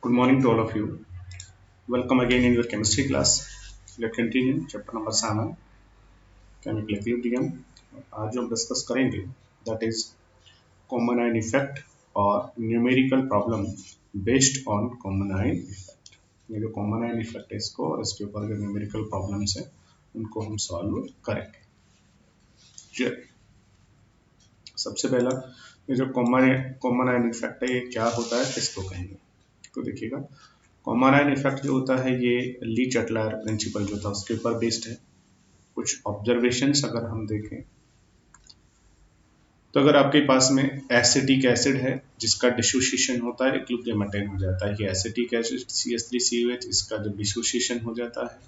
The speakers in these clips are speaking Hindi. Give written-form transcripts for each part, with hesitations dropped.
Good morning to all of you. Welcome again in your chemistry class. We are continuing chapter number 7, chemical equilibrium. आज जो हम डिस्कस करेंगे that is common ion effect और numerical problem based on common ion effect. ये जो common ion effect है इसको और इसके ऊपर जो numerical problems है उनको हम सॉल्व करेंगे. चलिए, सबसे पहला ये जो common ion effect है ये क्या होता है, किसको कहेंगे? तो देखिएगा, कॉमन आयन इफेक्ट जो होता है ये ली चटलायर प्रिंसिपल जो था उसके ऊपर बेस्ड है. कुछ ऑब्जर्वेशंस अगर हम देखें तो अगर आपके पास में एसिटिक एसिड है जिसका डिसोसिएशन होता है इक्विलिब्रियम अटेन हो जाता है. ये एसिटिक एसिड CH3COH इसका जब डिसोसिएशन हो जाता है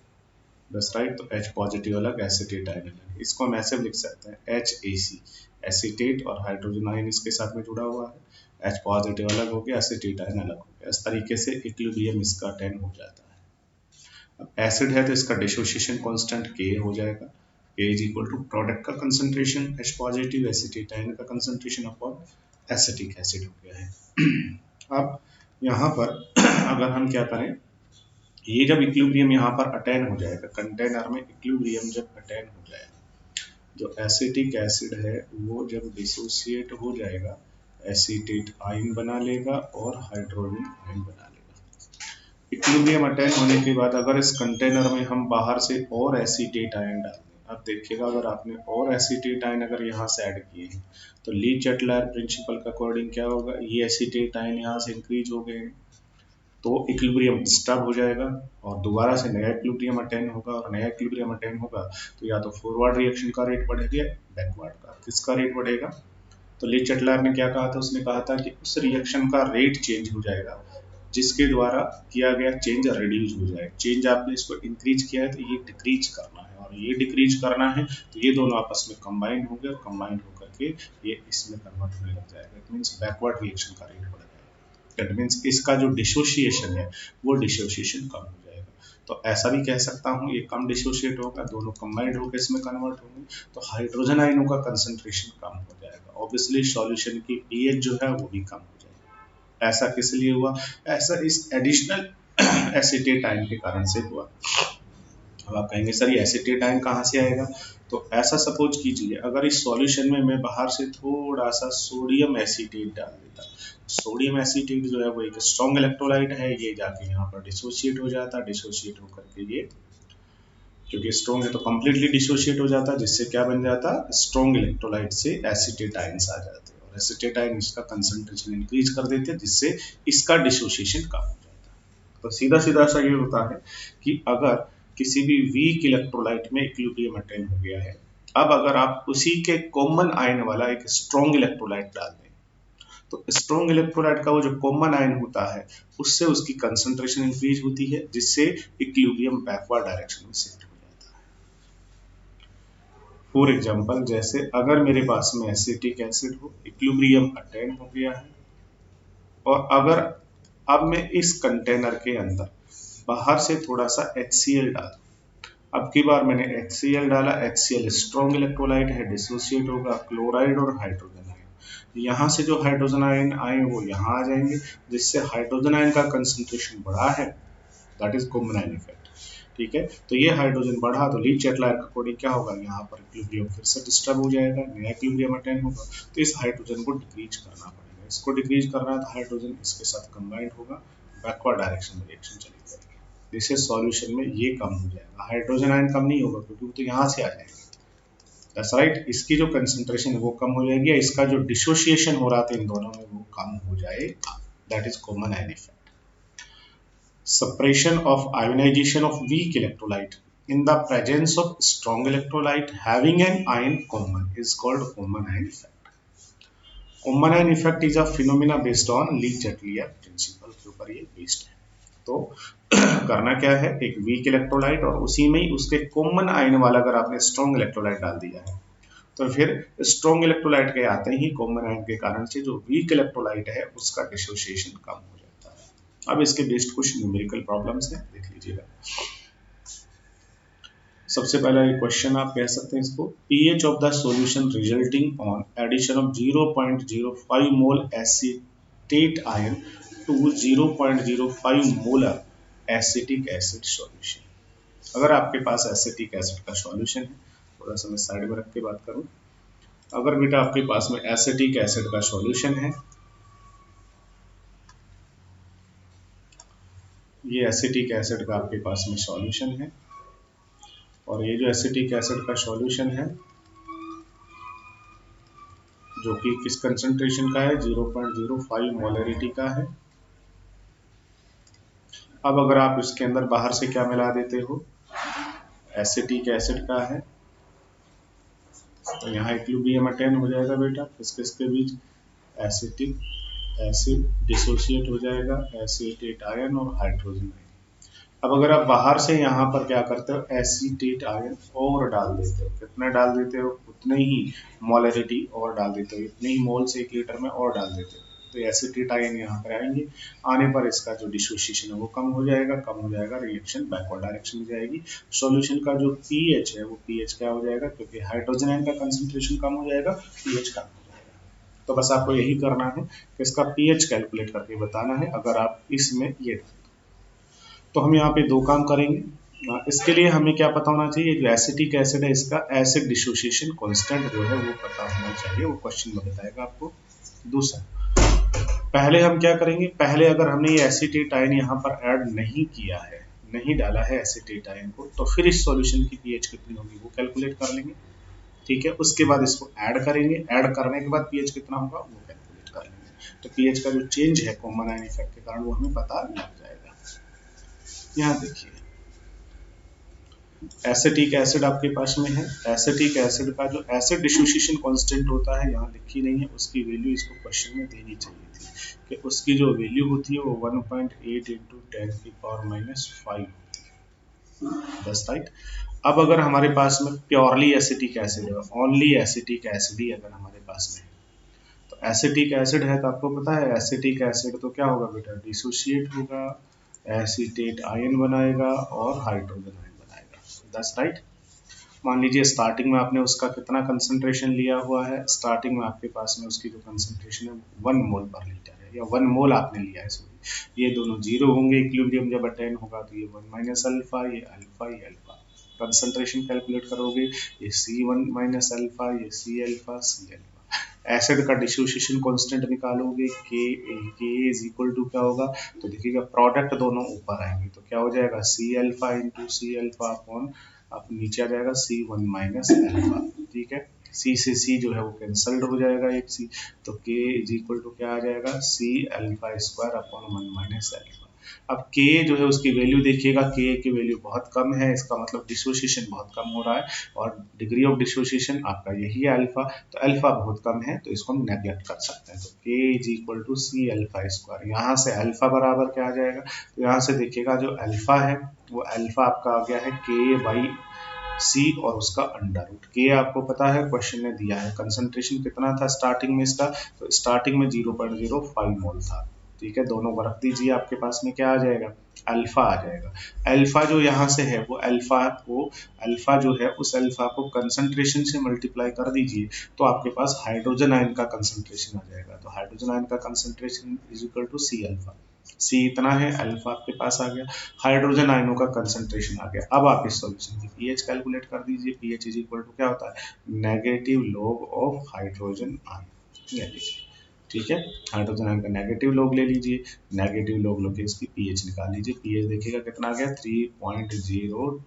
बस राइट, तो H पॉजिटिव अलग एसिटेट आयन अलग. इसको हम ऐसे लिख सकते हैं HAC, एसिटेट और हाइड्रोजन आयन इसके साथ में जुड़ा हुआ है. H पॉजिटिव अलग हो गया, एसिटेट आयन अलग हो गया. इस तरीके से इक्विलिब्रियम इसका अटेन हो जाता है. अब एसिड है तो इसका डिसोसिएशन कांस्टेंट K हो जाएगा. K is equal to product का concentration H positive acetate ion का कंसंट्रेशन अपॉन एसिटिक एसिड हो गया है. अब यहाँ पर अगर हम क्या करें, ये जब इक्विलिब्रियम यहाँ पर अटेन हो जाएगा, कंटेनर में इक्विलिब्रियम जब अटेन हो जाएगा, जो एसिटिक एसिड है वो जब डिसोसिएट हो जाएगा एसिटेट आयन बना लेगा और हाइड्रोजन आयन बना लेगा. इक्विलिब्रियम अटेन होने के बाद अगर इस कंटेनर में हम बाहर से और एसिटेट आयन डाल दें, अब देखिएगा अगर आपने और एसिटेट आयन अगर यहाँ से ऐड किए हैं तो ली चटलायर प्रिंसिपल के अकॉर्डिंग क्या होगा, ये एसिटेट आयन यहाँ से इंक्रीज हो गए तो इक्विलिब्रियम डिस्टर्ब हो जाएगा और दोबारा से नया इक्विलिब्रियम अटेन होगा. और नया इक्विलिब्रियम अटेन होगा तो या तो फॉरवर्ड रिएक्शन का रेट बढ़ेगा, बैकवर्ड का. किसका रेट बढ़ेगा? तो ली चटलायर ने क्या कहा था, उसने कहा था कि उस रिएक्शन का रेट चेंज हो जाएगा जिसके द्वारा किया गया चेंज रिड्यूस हो जाए. चेंज आपने इसको इंक्रीज किया है तो ये डिक्रीज करना है और ये डिक्रीज करना है तो ये दोनों आपस में कंबाइन होंगे और कंबाइन होकर के ये इसमें कन्वर्ट होने लग जाएगा. इट मींस बैकवर्ड रिएक्शन का रेट बढ़ जाएगा. दैट मीन्स इसका जो डिसोसिएशन है वो डिसोसिएशन कम हो जाएगा. तो ऐसा भी कह सकता हूँ ये कम डिसोसिएट होगा, दोनों कंबाइंड होकर इसमें कन्वर्ट होंगे तो हाइड्रोजन आयनों का कंसंट्रेशन कम हो जाएगा. ऑब्वियसली सॉल्यूशन की pH जो है वो भी कम हो जाएगा. ऐसा किस लिए हुआ? ऐसा इस एडिशनल एसिटेट आयन के कारण से हुआ. अब आप कहेंगे सर ये एसिटेट आयन कहाँ से आएगा? तो ऐसा सपोज कीजिए अगर इस सॉल्यूशन में मैं बाहर से थोड़ा सा सोडियम एसिटेट डाल देता. सोडियम एसिटेट जो है वो एक स्ट्रॉन्ग इलेक्ट्रोलाइट है, ये जाके यहाँ पर डिसोसिएट हो जाता. डिसोसिएट होकर के ये क्योंकि स्ट्रॉन्ग है तो कंप्लीटली डिसोसिएट हो जाता, जिससे क्या बन जाता, स्ट्रॉन्ग इलेक्ट्रोलाइट से एसिटेट आयंस आ जाते और एसिटेट आयन इसका कंसंट्रेशन इंक्रीज कर देते जिससे इसका डिसोसिएशन कम हो जाता. तो सीधा सीधा सा ये होता है कि अगर किसी भी वीक इलेक्ट्रोलाइट में इक्विलिब्रियम अटेन हो गया है, अब अगर आप उसी के कॉमन आयन वाला एक स्ट्रॉन्ग इलेक्ट्रोलाइट डाल दें तो स्ट्रॉन्ग इलेक्ट्रोलाइट का वो जो कॉमन आयन होता है उससे उसकी कंसंट्रेशन इंक्रीज होती है जिससे इक्विलिब्रियम बैकवर्ड डायरेक्शन में शिफ्ट हो जाता है. फॉर एग्जांपल जैसे अगर मेरे पास में एसिटिक एसिड हो, इक्विलिब्रियम अटेन हो गया है और अगर अब मैं इस कंटेनर के अंदर बाहर से थोड़ा सा HCl डाल, अब की बार मैंने HCl डाला, HCl स्ट्रॉन्ग इलेक्ट्रोलाइट है, डिसोसिएट होगा क्लोराइड और हाइड्रोजन आयन. यहाँ से जो हाइड्रोजन आयन आए वो यहाँ आ जाएंगे जिससे हाइड्रोजन आयन का कंसंट्रेशन बढ़ा है, that is common ion effect. ठीक है, तो ये हाइड्रोजन बढ़ा तो ली चटलायर का अकॉर्डिंग क्या होगा, यहाँ पर इक्विलिब्रियम फिर से डिस्टर्ब हो जाएगा, नया इक्विलिब्रियम अटेन होगा तो इस हाइड्रोजन को डिक्रीज करना पड़ेगा. इसको डिक्रीज करना है तो हाइड्रोजन इसके साथ कंबाइंड होगा, बैकवर्ड डायरेक्शन में रिएक्शन चली जाएगी. जिससे सॉल्यूशन में ये कम हो जाएगा. हाइड्रोजन आयन कम नहीं होगा क्योंकि वो तो यहाँ से आ जाएगा. दैट्स राइट, इसकी जो कंसंट्रेशन है वो कम हो जाएगी, इसका जो डिसोसिएशन हो रहा था इन दोनों में वो कम हो जाएगा. That is common ion effect. Suppression of ionization of weak electrolyte in the presence of strong electrolyte having an ion common is called common ion effect. Common ion effect is a phenomena based on Le Chatelier principle के ऊपर ये based है. तो करना क्या है, एक वीक इलेक्ट्रोलाइट और उसी में ही उसके कॉमन आयन वाला अगर आपने स्ट्रॉन्ग इलेक्ट्रोलाइट डाल दिया है तो फिर स्ट्रॉन्ग इलेक्ट्रोलाइट के आते ही कॉमन आयन के कारण से जो वीक इलेक्ट्रोलाइट है उसका डिसोसिएशन कम हो जाता है. अब इसके बेस्ड कुछ न्यूमेरिकल प्रॉब्लम्स हैं, देख लीजिएगा. सबसे पहला एक क्वेश्चन आप कह सकते हैं इसको, pH of the solution resulting on addition of 0.05 mole acetate ion to 0.05 molar acetic acid solution. अगर आपके पास एसिटिक एसिड का सॉल्यूशन है, थोड़ा सा मैं साइड में रख के बात करूं, अगर बेटा आपके पास में एसिटिक एसिड का सॉल्यूशन है, ये एसिटिक एसिड का आपके पास में सॉल्यूशन है, और ये जो एसिटिक एसिड का सॉल्यूशन है जो कि किस कंसंट्रेशन का है, 0.05 मोलरिटी का है। अब अगर आप इसके अंदर बाहर से क्या मिला देते हो, एसिटिक एसिड का है, तो यहाँ इक्विलिब्रियम अटेन हो जाएगा बेटा, किस किस के बीच, एसिटिक एसिड डिसोसिएट हो जाएगा, एसीटेट आयन और हाइड्रोजन आयन। अब अगर आप बाहर से यहाँ पर क्या करते हो, एसीटेट आयन और डाल देते हो, कितना डाल देते हो, उतने ही मोलरिटी और डाल देते हो, इतने ही मोल से 1 लीटर में और डाल देते हो, तो एसीटेट आयन यहाँ पर आएंगे, आने पर इसका जो डिसोसिएशन है वो कम हो जाएगा, रिएक्शन बैकवर्ड डायरेक्शन में जाएगी। सॉल्यूशन का जो पीएच है वो पीएच क्या हो जाएगा, क्योंकि हाइड्रोजन आयन का कंसंट्रेशन कम हो जाएगा, पीएच कम हो जाएगा। तो बस आपको यही करना है कि इसका पीएच कैलकुलेट करके बताना है, अगर आप इसमें ये, तो हम यहाँ पे 2 काम करेंगे। इसके लिए हमें क्या पता होना चाहिए, जो एसिटिक एसिड है इसका एसिड डिसोसिएशन कांस्टेंट जो है वो पता होना चाहिए, वो क्वेश्चन में बताएगा आपको। दूसरा, पहले हम क्या करेंगे, पहले अगर हमने ये एसीटेट आयन यहाँ पर ऐड नहीं किया है, नहीं डाला है एसीटेट आयन को, तो फिर इस सॉल्यूशन की पीएच कितनी होगी वो कैलकुलेट कर लेंगे, ठीक है। उसके बाद इसको ऐड करेंगे, ऐड करने के बाद पीएच कितना होगा वो कैलकुलेट कर लेंगे। तो पीएच का जो चेंज है कॉमन आयन इफेक्ट के कारण वो हमें पता लग जाएगा। यहाँ देखिए, एसिटिक एसिड आपके पास में है, एसिटिक एसिड का जो एसिड डिसोसिएशन कांस्टेंट होता है यहाँ लिखी नहीं है, उसकी वैल्यू इसको क्वेश्चन में देनी चाहिए थी, कि उसकी जो वैल्यू होती है वो 1.8 इंटू 10⁻⁵ दस, राइट। अब अगर हमारे पास में प्योरली एसिटिक एसिड है, ओनली एसिटिक एसिड ही अगर हमारे पास में है, तो एसिटिक एसिड है तो आपको पता है एसिटिक एसिड तो क्या होगा बेटा, डिसोसिएट होगा, एसीटेट आयन बनाएगा और हाइड्रोजन आयन बनाएगा, दैट्स राइट। मान लीजिए स्टार्टिंग में आपने उसका कितना कंसंट्रेशन लिया हुआ है, स्टार्टिंग में आपके पास में उसकी जो कंसंट्रेशन है 1 मोल पर लीटर है, या 1 मोल आपने लिया है, सॉरी, ये दोनों जीरो होंगे, इक्विलिब्रियम जब अटेन होगा तो ये 1 माइनस अल्फा, ये अल्फा, ये अल्फा, कंसंट्रेशन कैलकुलेट करोगे, ये C1 माइनस अल्फा, ये C alpha, C alpha. Acid का डिसोसिएशन कांस्टेंट निकालोगे, के इज इक्वल टू क्या होगा, तो देखिएगा प्रोडक्ट दोनों ऊपर आएंगे, तो क्या हो जाएगा, C alpha into C alpha upon, अब नीचे आ जाएगा C1 माइनस अल्फा, ठीक है। C से C जो है वो कैंसल्ड हो जाएगा, एक C, तो K इज इक्वल टू क्या आ जाएगा, C alpha square upon 1 minus alpha. अब K जो है उसकी वैल्यू देखिएगा, K की वैल्यू बहुत कम है, इसका मतलब डिसोसिएशन बहुत कम हो रहा है, और डिग्री ऑफ डिसोसिएशन आपका यही है अल्फा, तो अल्फा बहुत कम है, तो इसको हम नेग्लेक्ट कर सकते हैं, तो K is equal to C alpha square. यहाँ से अल्फा बराबर क्या आ जाएगा, तो यहाँ से देखिएगा जो अल्फा है वो अल्फा आपका आ गया है K बाई C और उसका अंडर रूट। K आपको पता है क्वेश्चन ने दिया है, कंसंट्रेशन कितना था स्टार्टिंग में इसका, तो स्टार्टिंग में 0.05 मोल था, ठीक है। दोनों को रख दीजिए, आपके पास में क्या आ जाएगा, अल्फा आ जाएगा। अल्फा जो यहाँ से है वो अल्फा जो है उस अल्फा को कंसंट्रेशन से मल्टीप्लाई कर दीजिए, तो आपके पास हाइड्रोजन आयन का कंसंट्रेशन आ जाएगा, तो हाइड्रोजन आयन का concentration is equal to C alpha, C इतना है, अल्फा आपके पास आ गया, हाइड्रोजन आयनों का कंसंट्रेशन आ गया। अब आप इस सॉल्यूशन की पीएच कैलकुलेट कर दीजिए, पीएच इज इक्वल टू क्या होता है, negative log of hydrogen ion, ठीक है। हाइड्रोजन आयन का नेगेटिव लॉग ले लीजिए, नेगेटिव लॉग लोगे इसकी पीएच निकाल लीजिए, पीएच देखिएगा कितना आ गया, 3.02,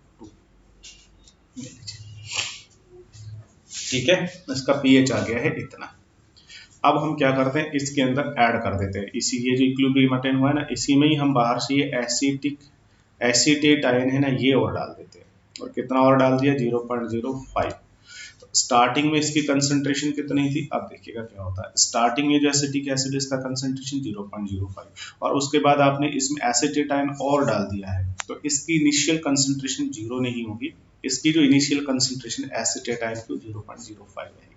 ठीक है, इसका पीएच आ गया है इतना। अब हम क्या करते हैं, इसके अंदर ऐड कर देते हैं, इसी ये जो इक्विलिब्रियम अटेन हुआ है ना, इसी में ही हम बाहर से ये एसीटेट आयन है ना ये और डाल देते हैं, और कितना और डाल दिया, 0.05। तो स्टार्टिंग में इसकी कंसंट्रेशन कितनी थी, अब देखिएगा क्या होता है, स्टार्टिंग में जो एसिटिक एसिड इसका कंसंट्रेशन 0.05, और उसके बाद आपने इसमें एसीटेट आयन और डाल दिया है, तो इसकी इनिशियल कंसंट्रेशन 0 नहीं होगी, इसकी जो इनिशियल कंसंट्रेशन एसीटेट आयन की 0.05 है।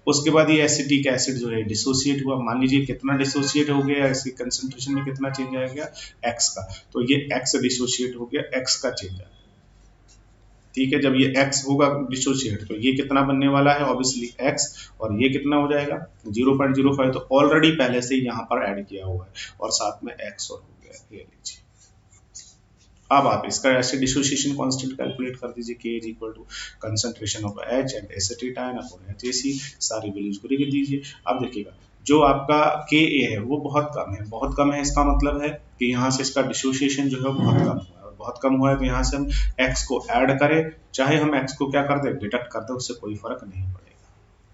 उसके बाद ये एसिटिक एसिड जो है डिसोसिएट हुआ, मान लीजिए कितना डिसोसिएट हो गया, इसकी कंसंट्रेशन में कितना चेंज आ गया, x का, तो ये x डिसोसिएट हो गया, x का चेंज आ गया, ठीक है। जब ये x होगा डिसोशिएट तो ये कितना बनने वाला है, ऑब्वियसली x, और ये कितना हो जाएगा 0.05, तो ऑलरेडी पहले से यहाँ पर ऐड किया हुआ है और साथ में x और हो गया, ये लीजिए। अब आप इसका ऐसे डिसोसिएशन कांस्टेंट कैलकुलेट कर दीजिए, K is equal to concentration of H and acetate ion upon HAC, सारी वैल्यूज को लिख दीजिए। अब देखिएगा जो आपका Ka है वो बहुत कम है, बहुत कम है, इसका मतलब है कि यहाँ से इसका डिसोसिएशन जो है बहुत कम हुआ है, और बहुत कम हुआ है तो यहाँ से हम X को ऐड करें, चाहे हम X को क्या कर दें, डिडक्ट कर दें, उससे कोई फर्क नहीं पड़ेगा।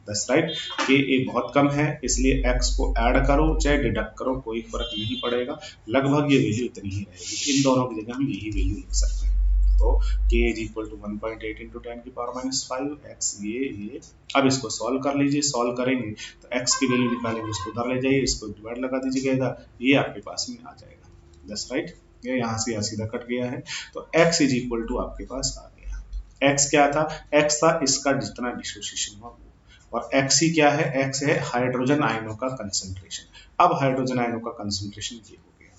दैट्स राइट, Ka बहुत कम है इसलिए x को ऐड करो चाहे डिडक्ट करो कोई फर्क नहीं पड़ेगा, लगभग ये वैल्यू इतनी ही रहेगी, इन दोनों की जगह हम यही वैल्यू लिख सकते हैं। तो K is equal to 1.8 into 10⁻⁵ x, ये अब इसको सॉल्व कर लीजिए, सॉल्व करेंगे तो x की वैल्यू निकालेंगे, उसको उधर ले जाइए, इसको डिवाइड लगा दीजिएगा इधर, ये आपके पास में आ जाएगा। दैट्स राइट, ये यहाँ से सीधा कट गया है, तो x इज इक्वल टू आपके पास आ गया। x क्या था, x था इसका जितना डिसोसिएशन हुआ, और Xc क्या है, X है हाइड्रोजन आयनों का कंसंट्रेशन। अब हाइड्रोजन आयनों का कंसंट्रेशन ये हो गया।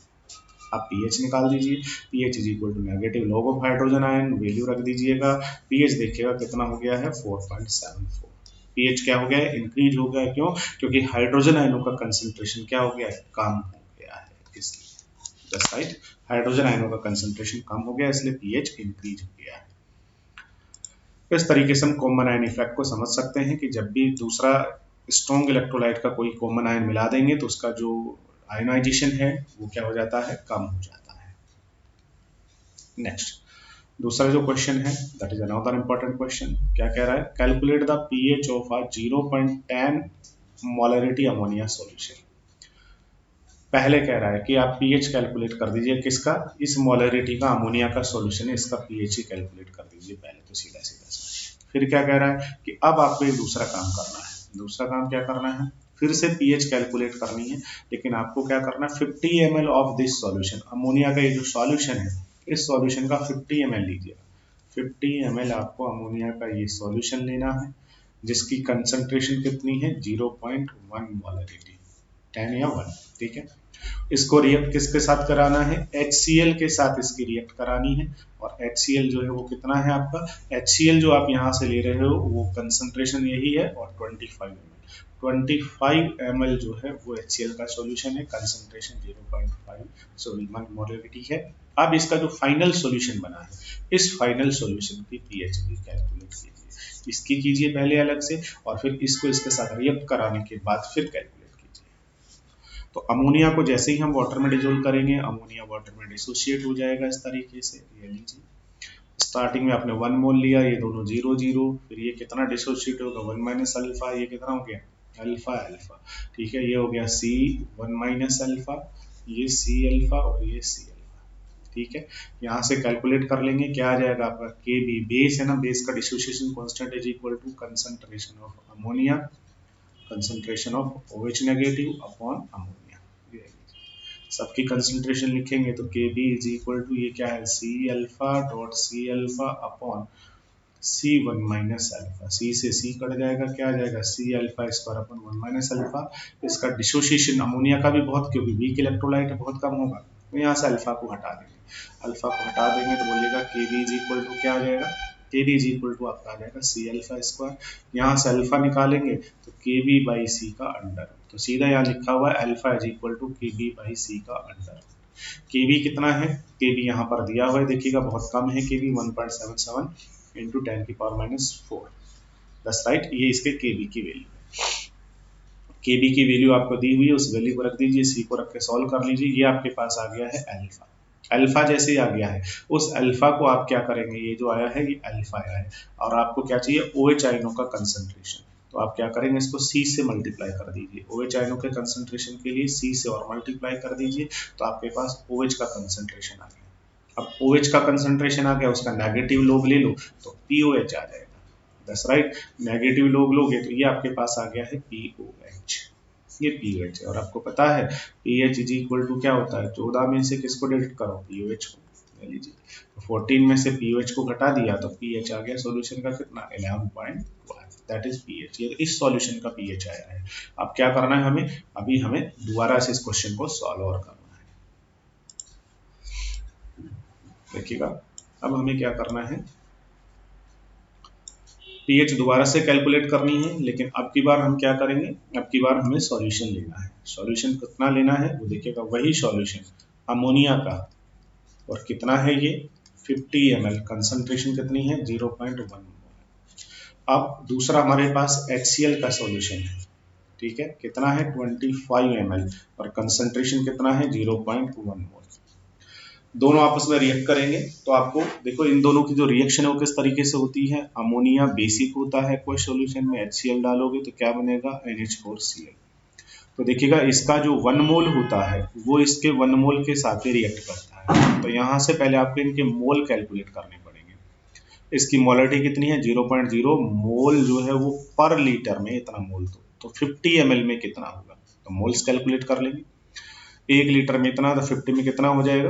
अब pH निकाल दीजिए, pH is equal to negative log of hydrogen ion, value रख दीजिएगा, pH देखिएगा कितना हो गया है 4.74। pH क्या हो गया है, इंक्रीज हो गया, क्यों, क्योंकि हाइड्रोजन आयनों का कंसंट्रेशन क्या हो गया है, कम हो गया है, इसलिए दैट्स राइट, हाइड्रोजन आयनों का कंसंट्रेशन कम हो गया इसलिए pH इंक्रीज हो गया है। इस तरीके से हम कॉमन आयन इफेक्ट को समझ सकते हैं कि जब भी दूसरा स्ट्रॉन्ग इलेक्ट्रोलाइट का कोई कॉमन आयन मिला देंगे तो उसका जो आयनाइजेशन है वो क्या हो जाता है, कम हो जाता है। नेक्स्ट दूसरा जो क्वेश्चन है that is another important question, क्या कह रहा है, calculate the pH of a 0.10 molarity ammonia solution. पहले कह रहा है कि आप पीएच कैलकुलेट कर दीजिए, किसका, इस मोलरिटी का अमोनिया का सॉल्यूशन है, इसका पीएच ही कैलकुलेट कर दीजिए पहले तो सीधा सीधा। फिर क्या कह रहा है कि अब आपको एक दूसरा काम करना है, दूसरा काम क्या करना है, फिर से पीएच कैलकुलेट करनी है, लेकिन आपको क्या करना है 50 ml of this solution, ammonia का ये जो सॉल्यूशन है इस सॉल्यूशन का 50 ml लीजिएगा, 50 ml आपको अमोनिया का ये सॉल्यूशन लेना है जिसकी कंसंट्रेशन कितनी है 0.1 मोलरिटी, 10 या 1, ठीक है। इसको रिएक्ट किसके साथ कराना है, HCl के साथ इसकी रिएक्ट करानी है, और HCl जो है वो कितना है आपका, HCl जो आप यहाँ से ले रहे हो वो कंसंट्रेशन यही है, और 25 ml जो है वो HCl का सॉल्यूशन है, कंसंट्रेशन 0.5 मोलरिटी है। अब इसका जो फाइनल सॉल्यूशन बना है इस फाइनल सॉल्यूशन की पीएच भी कैलकुलेट कीजिए, इसकी कीजिए पहले अलग से, और फिर इसको इसके साथ रिएक्ट कराने के बाद फिर कैलकुलेट। तो अमोनिया को जैसे ही हम वाटर में डिजोल्व करेंगे अमोनिया वाटर में डिसोशिएट हो जाएगा इस तरीके से, ये लीजिए स्टार्टिंग में आपने 1 मोल लिया, ये दोनों 0 0, फिर ये कितना डिसोशिएट होगा 1 माइनस अल्फा, ये कितना हो गया अल्फा अल्फा, ठीक है, ये हो गया C 1 माइनस अल्फा, ये C अल्फा और ये C अल्फा, ठीक है। यहाँ से कैलकुलेट कर लेंगे क्या आ जाएगा आपका Kb, बेस है ना, बेस का dissociation constant is equal to concentration of ammonia, concentration of OH negative upon ammonia, सबकी कंसंट्रेशन लिखेंगे तो Kb इज इक्वल टू ये क्या है C alpha dot C alpha upon C1 minus alpha, C से C कट जाएगा, क्या आ जाएगा C alpha square upon 1 minus alpha. इसका डिसोसिएशन अमोनिया का भी बहुत, क्योंकि वीक इलेक्ट्रोलाइट है बहुत कम होगा, तो यहाँ से अल्फा को हटा देंगे, अल्फा को हटा देंगे तो बोलिएगा Kb इज इक्वल टू क्या आ जाएगा, Kb इज इक्वल टू आपका आ जाएगा C अल्फा स्क्वायर, यहाँ से अल्फा निकालेंगे तो Kb बाई C का अंडर, तो सीधा यहाँ लिखा हुआ है alpha is equal to Kb by C का अंडर। Kb कितना है, Kb यहाँ पर दिया हुआ है देखिएगा बहुत कम है, Kb 1.77 इंटू 10⁻⁴, दस राइट, ये इसके Kb की वैल्यू है। Kb की वैल्यू आपको दी हुई है, उस वैल्यू को रख दीजिए, C को रख के सॉल्व कर लीजिए, ये आपके पास आ गया है अल्फा। अल्फा जैसे ही आ गया है उस अल्फा को आप क्या करेंगे, ये जो आया है ये अल्फा आया है, और आपको क्या चाहिए OH आयनों का कंसंट्रेशन, तो आप क्या करेंगे इसको C से मल्टीप्लाई कर दीजिए, OH आयनों के कंसंट्रेशन के लिए C से और मल्टीप्लाई कर दीजिए, तो आपके पास OH का कंसंट्रेशन आ गया। अब OH का कंसंट्रेशन आ गया, उसका नेगेटिव लोग ले लो तो POH आ जाएगा, दस राइट, नेगेटिव लोग लोगे तो ये आपके पास आ गया है POH, ये पीएच है, और आपको पता है पीएच इज इक्वल टू क्या होता है, 14 में से किसको डिलीट करो, पीओएच को ले लीजिए, तो 14 में से पीओएच को घटा दिया तो पीएच आ गया सॉल्यूशन का कितना 11.1, दैट इज पीएच, ये इस सॉल्यूशन का पीएच आया है। अब क्या करना है हमें, अभी हमें दोबारा से इस क्वेश्चन को सॉल्व और करना है, देखिएगा अब हमें क्या करना है, पीएच दोबारा से कैलकुलेट करनी है, लेकिन अब की बार हम क्या करेंगे, अब की बार हमें सॉल्यूशन लेना है। सॉल्यूशन कितना लेना है वो देखिएगा, वही सॉल्यूशन अमोनिया का, और कितना है ये 50 ml, कंसंट्रेशन कितनी है 0.1 मोल। अब दूसरा हमारे पास HCl का सॉल्यूशन है, ठीक है, कितना है 25 ml और कंसंट्रेशन कितना है 0.1 मोल। दोनों आपस में रिएक्ट करेंगे तो आपको देखो इन दोनों की जो रिएक्शन है वो किस तरीके से होती है। अमोनिया बेसिक होता है कोई सॉल्यूशन में, HCl डालोगे तो क्या बनेगा NH4Cl। तो देखिएगा इसका जो 1 मोल होता है वो इसके 1 मोल के साथ ही रिएक्ट करता है। तो यहाँ से पहले आपको इनके मोल कैलकुलेट करने पड़ेंगे। इसकी मोलरिटी कितनी है 0.0 मोल, जो है वो पर लीटर में इतना मोल, तो 50 ml में कितना होगा, तो मोल्स कैलकुलेट कर लेंगे। 1 लीटर में इतना, तो 50 में कितना हो जाएगा,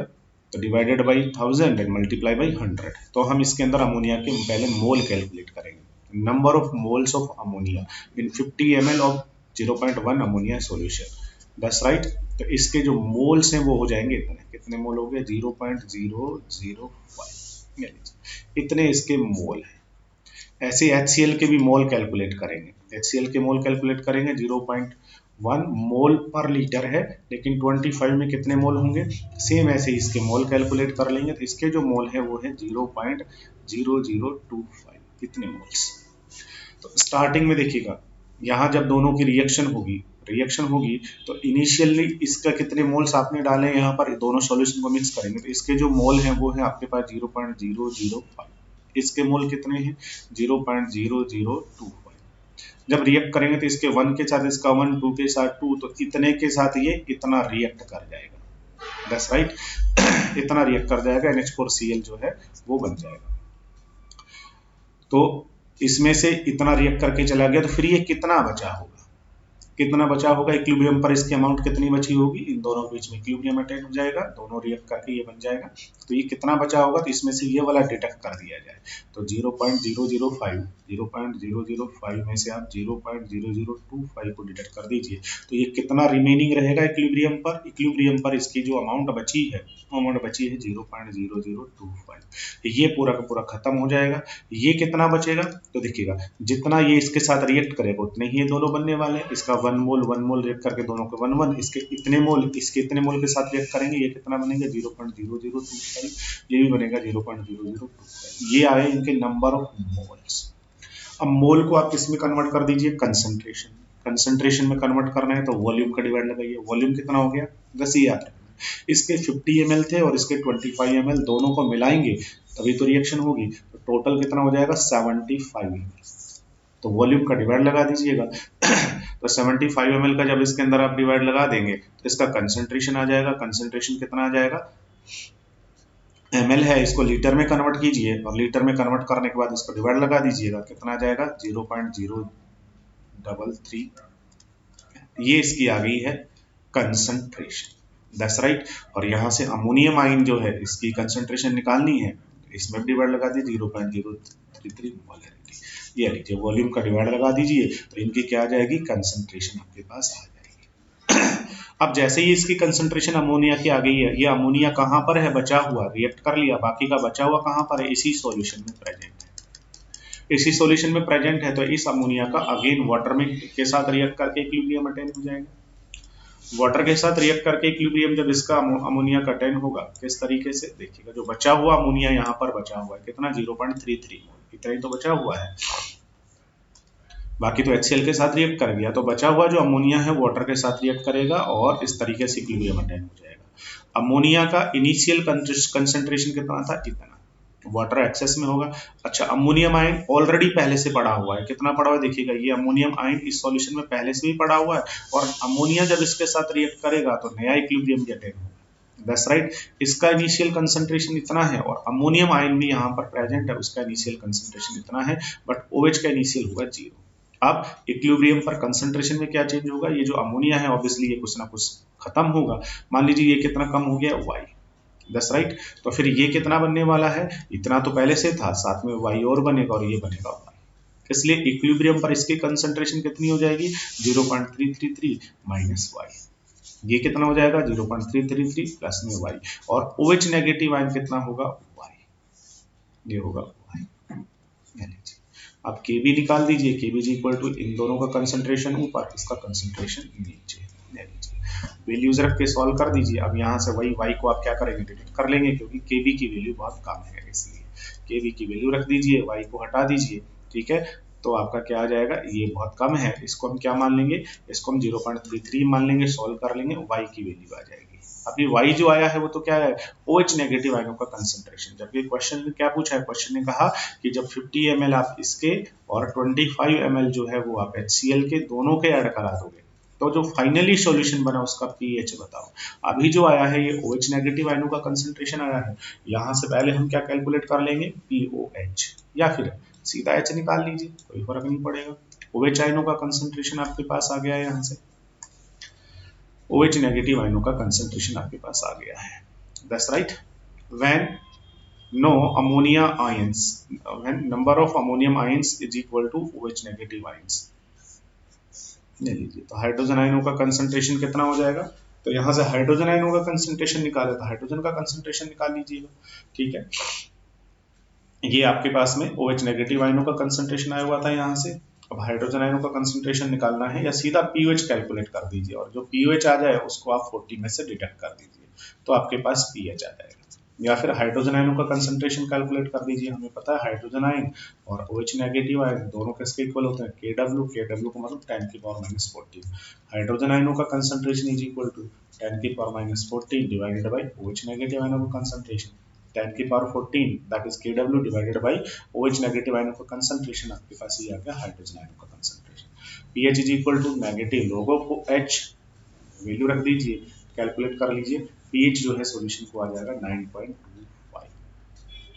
तो divided by 1000 and multiply by 100। तो हम इसके अंदर अमोनिया के पहले मोल कैलकुलेट करेंगे, number of moles of ammonia in 50 ml of 0.1 ammonia solution, that's right. तो इसके जो मोल्स हैं वो हो जाएंगे इतने, कितने मोल हो गए 0.005, इतने इसके मोल हैं। ऐसे HCl के भी मोल कैलकुलेट करेंगे, HCl के मोल कैलकुलेट करेंगे 0.1 मोल पर लीटर है, लेकिन 25 में कितने मोल होंगे, सेम ऐसे इसके मोल कैलकुलेट कर लेंगे। तो इसके जो मोल है वो है 0.0025, कितने मोल्स। तो स्टार्टिंग में देखिएगा यहाँ जब दोनों की रिएक्शन होगी तो इनिशियली इसका कितने मोल्स आपने डाले यहाँ पर, दोनों सॉल्यूशन को मिक्स करेंगे तो इसके जो मोल हैं वो है आपके पास 0.005। इसके मोल कितने हैं 0.0025। जब रिएक्ट करेंगे तो इसके 1 के साथ इसका 1, 2 के साथ 2, तो इतने के साथ ये इतना रिएक्ट कर जाएगा, दैट्स राइट। इतना रिएक्ट कर जाएगा, NH4Cl जो है वो बन जाएगा। तो इसमें से इतना रिएक्ट करके चला गया, तो फिर ये कितना बचा होगा, इक्विलिब्रियम पर इसकी अमाउंट कितनी बची होगी, इन दोनों के बीच में इक्विलिब्रियम अटेन हो जाएगा, दोनों रिएक्ट करके ये बन जाएगा। तो ये कितना बचा होगा, तो इसमें से ये वाला डिडक्ट कर दिया जाए, तो 0.005 में से आप 0.0025 को डिडक्ट कर दीजिए, तो ये कितना रिमेनिंग रहेगा इक्विलिब्रियम पर इसकी जो अमाउंट बची है 0.0025। ये पूरा का पूरा खत्म हो जाएगा। ये कितना बचेगा, तो देखिएगा जितना ये इसके साथ रिएक्ट करेगा उतने ही ये दोनों बनने वाले हैं। इसका 1 मोल रिएक्ट करके दोनों के 1 इसके इतने मोल के साथ रिएक्ट करेंगे, ये कितना बनेगा 0.0025, ये भी बनेगा 0.0025। ये आए इनके नंबर ऑफ मोल्स। अब मोल को आप किसमें कन्वर्ट कर दीजिए, कंसंट्रेशन में कन्वर्ट करना है तो वॉल्यूम का डिवाइड लगाइए। वॉल्यूम कितना हो गया, बस ये याद रखना। इसके 50 ml थे और इसके 25 ml, दोनों को मिलाएंगे तभी तो रिएक्शन होगी। तो टोटल कितना हो जाएगा 75 ml। तो वॉल्यूम का डिवाइड लगा दीजिएगा। तो 75 ml का जब इसके अंदर आप डिवाइड लगा देंगे तो इसका कंसंट्रेशन आ जाएगा। कंसंट्रेशन कितना आ जाएगा, ml है, इसको लीटर में कन्वर्ट कीजिए और लीटर में कन्वर्ट करने के बाद इसको डिवाइड लगा दीजिएगा, कितना आ जाएगा 0.033। ये इसकी आ गई है कंसंट्रेशन, दैट्स राइट। और यहाँ से अमोनियम आयन जो है इसकी कंसंट्रेशन निकालनी है, इसमें डिवाइड लगा दीजिए 0.033 मोलरिटी। ये लीजिए वॉल्यूम का डिवाइड लगा दीजिए, तो इनकी क्या आ जाएगी, कंसंट्रेशन आपके पास आ जाएगी। अब जैसे ही इसकी कंसंट्रेशन अमोनिया की आ गई है, ये अमोनिया कहाँ पर है, बचा हुआ, रिएक्ट कर लिया, बाकी का बचा हुआ कहाँ पर है, इसी सॉल्यूशन में प्रेजेंट है। इसी सॉल्यूशन में प्रेजेंट है तो इस अमोनिया का अगेन वाटर में के साथ रिएक्ट करके इक्विलिब्रियम अटेन हो जाएगा। वाटर के साथ रिएक्ट करके इक्विलिब्रियम जब इसका अमोनिया का अटेन होगा, किस तरीके से देखिएगा, जो बचा हुआ अमोनिया यहाँ पर बचा हुआ है कितना 0.33 मोल, इतना ही तो बचा हुआ है, बाकी तो HCl के साथ रिएक्ट कर गया। तो बचा हुआ जो अमोनिया है वाटर के साथ रिएक्ट करेगा और इस तरीके से इक्विलिब्रियम अटेन हो जाएगा। अमोनिया का इनिशियल कंसंट्रेशन कितना था, इतना, वाटर एक्सेस में होगा। अच्छा, अमोनियम आयन ऑलरेडी पहले से पड़ा हुआ है, कितना पड़ा हुआ है देखिएगा, ये अमोनियम आयन इस सॉल्यूशन में पहले से भी पड़ा हुआ है और अमोनिया जब इसके साथ रिएक्ट करेगा तो नया इक्विलिब्रियम अटेन होगा, दैट्स राइट। इसका इनिशियल कंसंट्रेशन इतना है और अमोनियम आयन भी यहाँ पर प्रेजेंट है, उसका इनिशियल कंसंट्रेशन इतना है, बट OH का इनिशियल होगा 0। अब इक्विलिब्रियम पर कंसंट्रेशन में क्या चेंज होगा, ये जो अमोनिया है ऑब्वियसली ये कुछ ना कुछ खत्म होगा। मान लीजिए ये कितना कम हो गया Y, दैट्स राइट। तो फिर ये कितना बनने वाला है, इतना तो पहले से था, साथ में Y और बनेगा और ये बनेगा Y। इसलिए इक्विलिब्रियम पर इसकी कंसंट्रेशन कितनी हो जाएगी 0.333 माइनस Y। ये कितना हो जाएगा 0.333 प्लस में Y, और OH नेगेटिव आयन कितना होगा Y, ये होगा Y। आप Kb निकाल दीजिए, Kb इज इक्वल टू इन दोनों का कंसंट्रेशन ऊपर, इसका कंसंट्रेशन नीचे ले लीजिए, वैल्यूज रख के सॉल्व कर दीजिए। अब यहाँ से वही y को आप क्या करेंगे, डिलीट कर लेंगे, क्योंकि Kb की वैल्यू बहुत कम है, इसलिए Kb की वैल्यू रख दीजिए, y को हटा दीजिए, ठीक है। तो आपका क्या आ जाएगा, ये बहुत कम है, इसको हम क्या मान लेंगे, इसको हम 0.33 मान लेंगे, सॉल्व कर लेंगे, y की वैल्यू आ जाएगी। अभी y जो आया है वो तो क्या है, OH नेगेटिव आयनों का कंसंट्रेशन। जबकि क्वेश्चन में क्या पूछा है, क्वेश्चन ने कहा कि जब 50 ml आप इसके और 25 ml जो है वो आप HCl के दोनों के ऐड करा दोगे, तो जो फाइनली सॉल्यूशन बना उसका pH बताओ। अभी जो आया है ये OH नेगेटिव आयनों का कंसंट्रेशन आया है, यहाँ से पहले हम क्या कैलकुलेट कर लेंगे, POH, या फिर सीधा H निकाल लीजिए, कोई फर्क नहीं पड़ेगा। OH आयनों का कंसंट्रेशन आपके पास आ गया है, यहाँ से OH नेगेटिव आयनों का कंसंट्रेशन आपके पास आ गया है। That's right. When no ammonia ions, when number of ammonium ions is equal to OH negative ions, ले लीजिए। तो हाइड्रोजन आयनों का कंसंट्रेशन कितना हो जाएगा, तो यहाँ से हाइड्रोजन आयनों का कंसंट्रेशन निकाले, तो हाइड्रोजन का कंसंट्रेशन निकाल लीजिएगा, ठीक है। ये आपके पास में OH नेगेटिव आयनों का कंसंट्रेशन आया हुआ था यहाँ से। अब हाइड्रोजन आयनों का कंसंट्रेशन निकालना है, या सीधा pOH कैलकुलेट कर दीजिए, और जो pOH आ जाए उसको आप 40 में से डिडक्ट कर दीजिए, तो आपके पास pH आ जाएगा। या फिर हाइड्रोजन आयनों का कंसंट्रेशन कैलकुलेट कर दीजिए। हमें पता है हाइड्रोजन आयन और OH नेगेटिव आयन दोनों किसके इक्वल होते हैं, KW को मतलब 10 की पावर -14। हाइड्रोजन आयनों का कंसंट्रेशन इज इक्वल टू 10 की power -14 divided by OH negative आयनों का कंसंट्रेशन 10 की power 14, that is KW divided by OH negative आयनों का कंसंट्रेशन। आपके पास ये आ गया हाइड्रोजन आयनों का concentration. pH is equal to negative लोगों को H वैल्यू रख दीजिए, कैलकुलेट कर लीजिए, pH जो है सॉल्यूशन को आ जाएगा 9.25।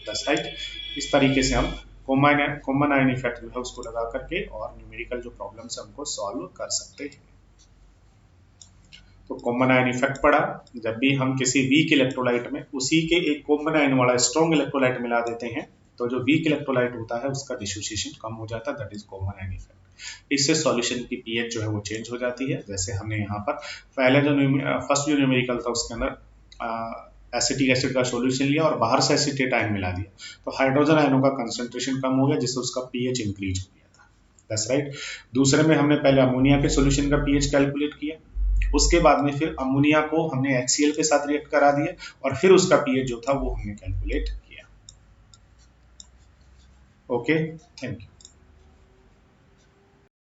That's right. इस तरीके से हम कॉमन आयन इफेक्ट जो है उसको लगा करके और न्यूमेरिकल जो प्रॉब्लम्स है उनको सॉल्व कर सकते हैं। तो कॉमन आयन इफेक्ट पड़ा, जब भी हम किसी वीक इलेक्ट्रोलाइट में उसी के एक कॉमन आयन वाला स्ट्रॉन्ग इलेक्ट्रोलाइट मिला देते हैं, तो जो वीक इलेक्ट्रोलाइट होता है उसका डिसोसिएशन कम हो जाता है, that is common ion effect. इससे सॉल्यूशन की पीएच जो है वो चेंज हो जाती है। जैसे हमने यहाँ पर पहले जो फर्स्ट जो न्यूमेरिकल था उसके अंदर एसिटिक एसिड का सॉल्यूशन लिया और बाहर से एसिटेट आयन मिला दिया, तो हाइड्रोजन आयनों का कंसंट्रेशन कम हो गया, जिससे उसका पीएच इंक्रीज हो गया था। That's right. दूसरे में हमने पहले अमोनिया के सॉल्यूशन का पीएच कैलकुलेट किया, उसके बाद में फिर अमोनिया को हमने HCl के साथ रिएक्ट करा दिया और फिर उसका पीएच जो था वो हमने कैलकुलेट किया। Okay, thank you.